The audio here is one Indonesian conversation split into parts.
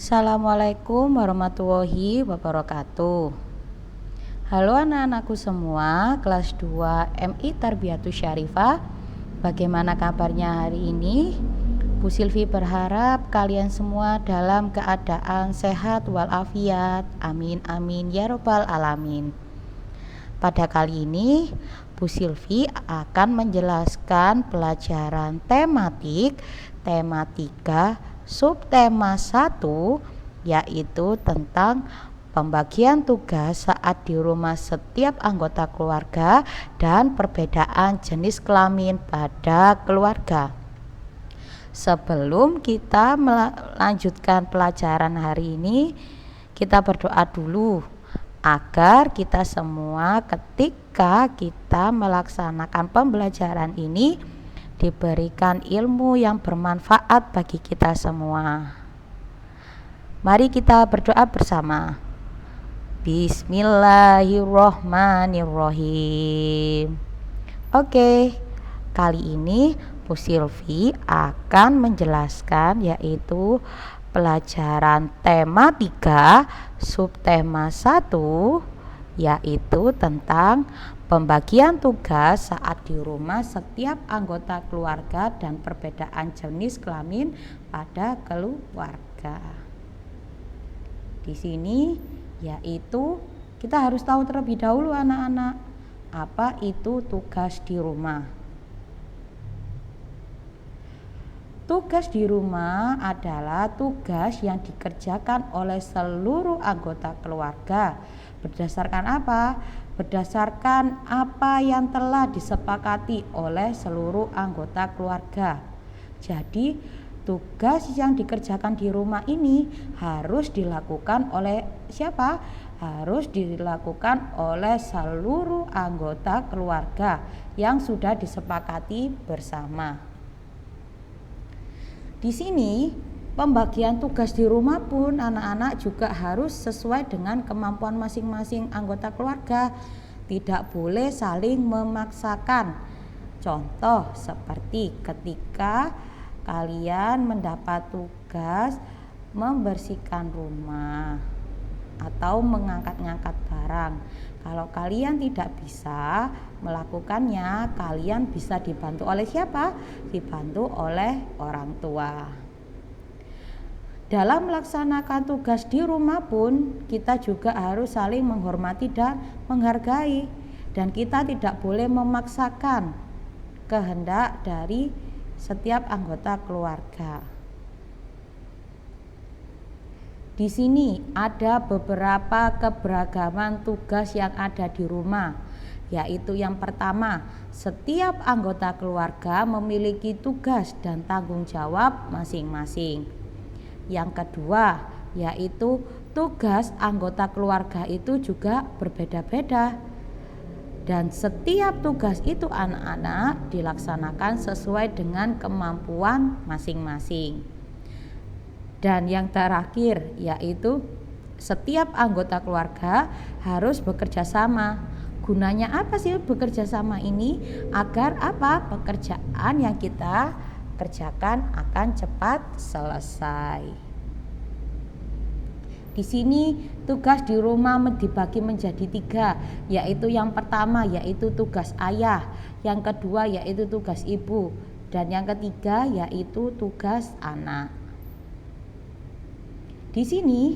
Assalamualaikum warahmatullahi wabarakatuh. Halo anak-anakku semua, kelas 2 MI Tarbiyatus Syarifah. Bagaimana kabarnya hari ini? Bu Silvi berharap kalian semua dalam keadaan sehat walafiat. Amin amin ya robbal alamin. Pada kali ini Bu Silvi akan menjelaskan pelajaran tematika subtema 1, yaitu tentang pembagian tugas saat di rumah setiap anggota keluarga dan perbedaan jenis kelamin pada keluarga. Sebelum kita melanjutkan pelajaran hari ini, kita berdoa dulu agar kita semua ketika kita melaksanakan pembelajaran ini diberikan ilmu yang bermanfaat bagi kita semua. Mari kita berdoa bersama. Bismillahirrohmanirrohim. Oke, kali ini Bu Silvi akan menjelaskan yaitu pelajaran tematika subtema 1, yaitu tentang pembagian tugas saat di rumah setiap anggota keluarga dan perbedaan jenis kelamin pada keluarga. Di sini yaitu kita harus tahu terlebih dahulu anak-anak, apa itu tugas di rumah. Tugas di rumah adalah tugas yang dikerjakan oleh seluruh anggota keluarga. Berdasarkan apa? Berdasarkan apa yang telah disepakati oleh seluruh anggota keluarga. Jadi, tugas yang dikerjakan di rumah ini harus dilakukan oleh siapa? Harus dilakukan oleh seluruh anggota keluarga yang sudah disepakati bersama. Di sini pembagian tugas di rumah pun anak-anak juga harus sesuai dengan kemampuan masing-masing anggota keluarga. Tidak boleh saling memaksakan. Contoh seperti ketika kalian mendapat tugas membersihkan rumah atau mengangkat-ngangkat barang. Kalau kalian tidak bisa melakukannya, kalian bisa dibantu oleh siapa? Dibantu oleh orang tua. Dalam melaksanakan tugas di rumah pun kita juga harus saling menghormati dan menghargai, dan kita tidak boleh memaksakan kehendak dari setiap anggota keluarga. Di sini ada beberapa keberagaman tugas yang ada di rumah, yaitu yang pertama, setiap anggota keluarga memiliki tugas dan tanggung jawab masing-masing. Yang kedua, yaitu tugas anggota keluarga itu juga berbeda-beda. Dan setiap tugas itu anak-anak dilaksanakan sesuai dengan kemampuan masing-masing. Dan yang terakhir, yaitu setiap anggota keluarga harus bekerja sama. Gunanya apa sih bekerja sama ini? Agar apa? Pekerjaan yang kita kerjakan akan cepat selesai. Di sini tugas di rumah dibagi menjadi 3, yaitu yang pertama yaitu tugas ayah, yang kedua yaitu tugas ibu, dan yang ketiga yaitu tugas anak. Di sini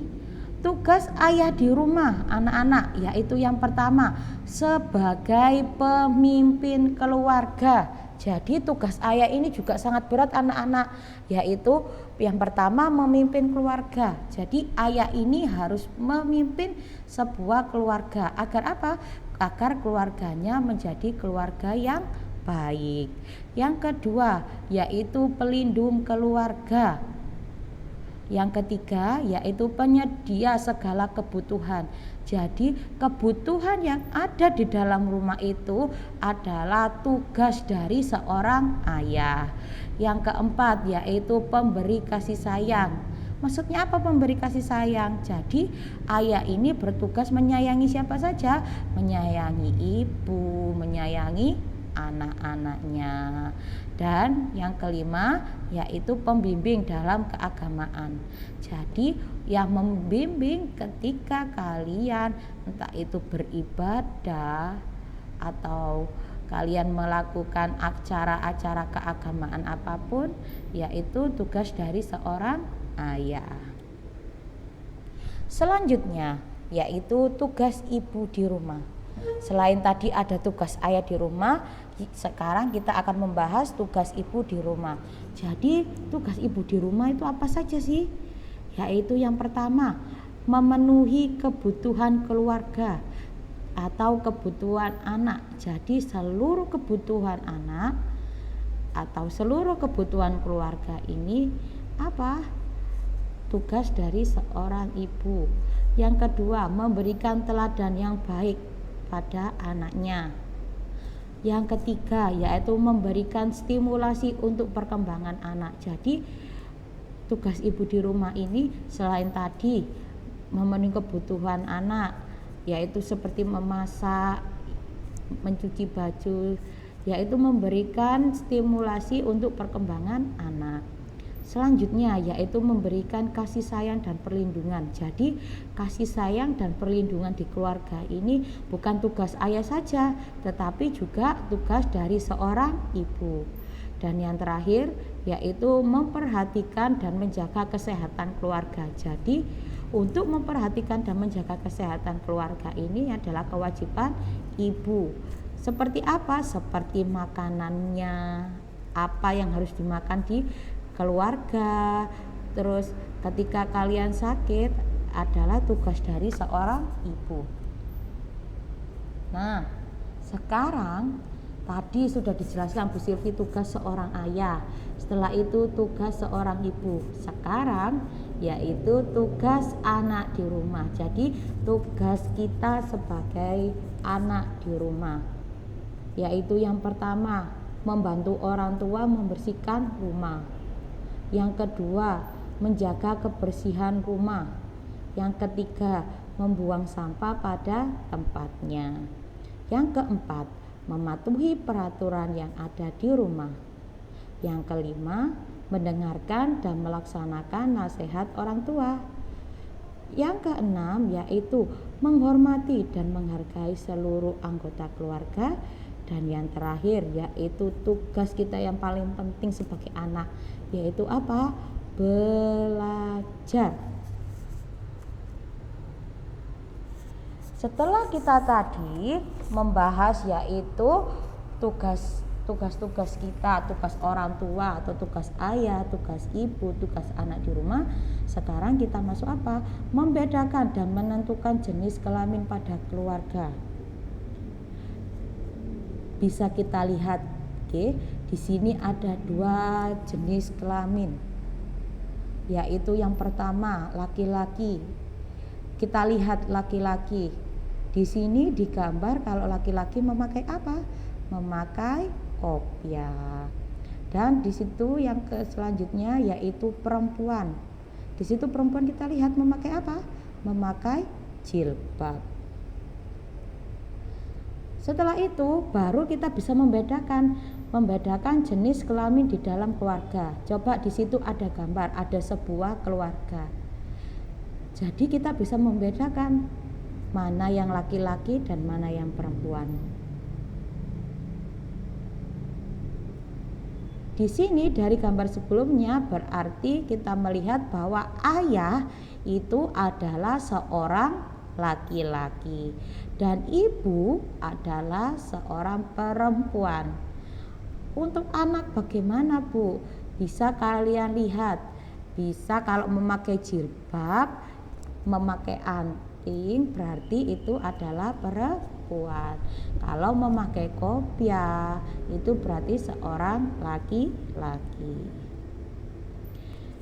tugas ayah di rumah anak-anak yaitu yang pertama sebagai pemimpin keluarga. Jadi tugas ayah ini juga sangat berat anak-anak, yaitu yang pertama memimpin keluarga. Jadi ayah ini harus memimpin sebuah keluarga agar apa? Agar keluarganya menjadi keluarga yang baik. Yang kedua yaitu pelindung keluarga. Yang ketiga yaitu penyedia segala kebutuhan. Jadi kebutuhan yang ada di dalam rumah itu adalah tugas dari seorang ayah. Yang keempat yaitu pemberi kasih sayang. Maksudnya apa pemberi kasih sayang? Jadi ayah ini bertugas menyayangi siapa saja? Menyayangi ibu, menyayangi anak-anaknya. Dan yang kelima yaitu pembimbing dalam keagamaan. Jadi yang membimbing ketika kalian entah itu beribadah atau kalian melakukan acara-acara keagamaan apapun, yaitu tugas dari seorang ayah. Selanjutnya yaitu tugas ibu di rumah. Selain tadi ada tugas ayah di rumah, sekarang kita akan membahas tugas ibu di rumah. Jadi tugas ibu di rumah itu apa saja sih? Yaitu yang pertama, memenuhi kebutuhan keluarga atau kebutuhan anak. Jadi seluruh kebutuhan anak atau seluruh kebutuhan keluarga ini apa? Tugas dari seorang ibu. Yang kedua, memberikan teladan yang baik pada anaknya. Yang ketiga yaitu memberikan stimulasi untuk perkembangan anak. Jadi tugas ibu di rumah ini selain tadi memenuhi kebutuhan anak, yaitu seperti memasak, mencuci baju, yaitu memberikan stimulasi untuk perkembangan anak. Selanjutnya yaitu memberikan kasih sayang dan perlindungan. Jadi kasih sayang dan perlindungan di keluarga ini bukan tugas ayah saja, tetapi juga tugas dari seorang ibu. Dan yang terakhir yaitu memperhatikan dan menjaga kesehatan keluarga. Jadi untuk memperhatikan dan menjaga kesehatan keluarga ini adalah kewajiban ibu. Seperti apa? Seperti makanannya, apa yang harus dimakan di keluarga. Terus ketika kalian sakit adalah tugas dari seorang ibu. Nah, sekarang tadi sudah dijelaskan Bu Silvi tugas seorang ayah. Setelah itu tugas seorang ibu. Sekarang yaitu tugas anak di rumah. Jadi tugas kita sebagai anak di rumah yaitu yang pertama, membantu orang tua membersihkan rumah. Yang kedua, menjaga kebersihan rumah. Yang ketiga, membuang sampah pada tempatnya. Yang keempat, mematuhi peraturan yang ada di rumah. Yang kelima, mendengarkan dan melaksanakan nasihat orang tua. Yang keenam yaitu menghormati dan menghargai seluruh anggota keluarga. Dan yang terakhir yaitu tugas kita yang paling penting sebagai anak, yaitu apa? Belajar. Setelah kita tadi membahas yaitu tugas-tugas kita, tugas orang tua atau tugas ayah, tugas ibu, tugas anak di rumah. Sekarang kita masuk apa? Membedakan dan menentukan jenis kelamin pada keluarga. Bisa kita lihat, di sini ada 2 jenis kelamin. Yaitu yang pertama, laki-laki. Kita lihat laki-laki. Di sini digambar kalau laki-laki memakai apa? Memakai kopiah. Dan di situ yang selanjutnya yaitu perempuan. Di situ perempuan kita lihat memakai apa? Memakai jilbab. Setelah itu baru kita bisa membedakan jenis kelamin di dalam keluarga. Coba di situ ada gambar, ada sebuah keluarga. Jadi kita bisa membedakan mana yang laki-laki dan mana yang perempuan. Di sini dari gambar sebelumnya berarti kita melihat bahwa ayah itu adalah seorang laki-laki dan ibu adalah seorang perempuan. Untuk anak bagaimana, Bu? Bisa kalian lihat. Bisa kalau memakai jilbab, memakai anting berarti itu adalah perempuan. Kalau memakai kopiah itu berarti seorang laki-laki.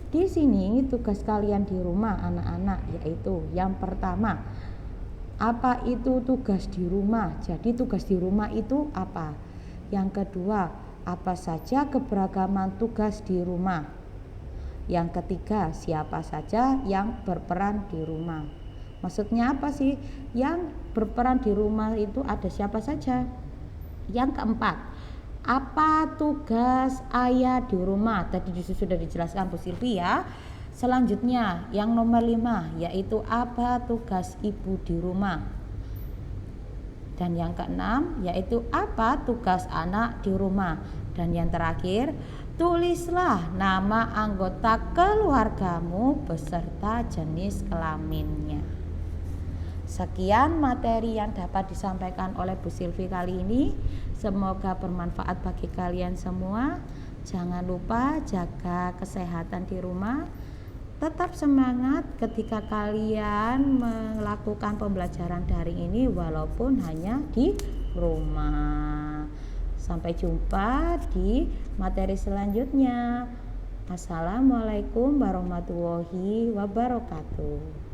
Di sini tugas kalian di rumah anak-anak yaitu yang pertama, apa itu tugas di rumah? Jadi tugas di rumah itu apa? Yang kedua, apa saja keberagaman tugas di rumah? Yang ketiga, siapa saja yang berperan di rumah? Maksudnya apa sih? Yang berperan di rumah itu ada siapa saja? Yang keempat, Apa tugas ayah di rumah? Tadi sudah dijelaskan Bu Silvi ya. Selanjutnya yang nomor 5 yaitu apa tugas ibu di rumah? Dan yang keenam yaitu apa tugas anak di rumah? Dan yang terakhir, tulislah nama anggota keluargamu beserta jenis kelaminnya. Sekian materi yang dapat disampaikan oleh Bu Silvi kali ini. Semoga bermanfaat bagi kalian semua. Jangan lupa jaga kesehatan di rumah. Tetap semangat ketika kalian melakukan pembelajaran daring ini walaupun hanya di rumah. Sampai jumpa di materi selanjutnya. Assalamualaikum warahmatullahi wabarakatuh.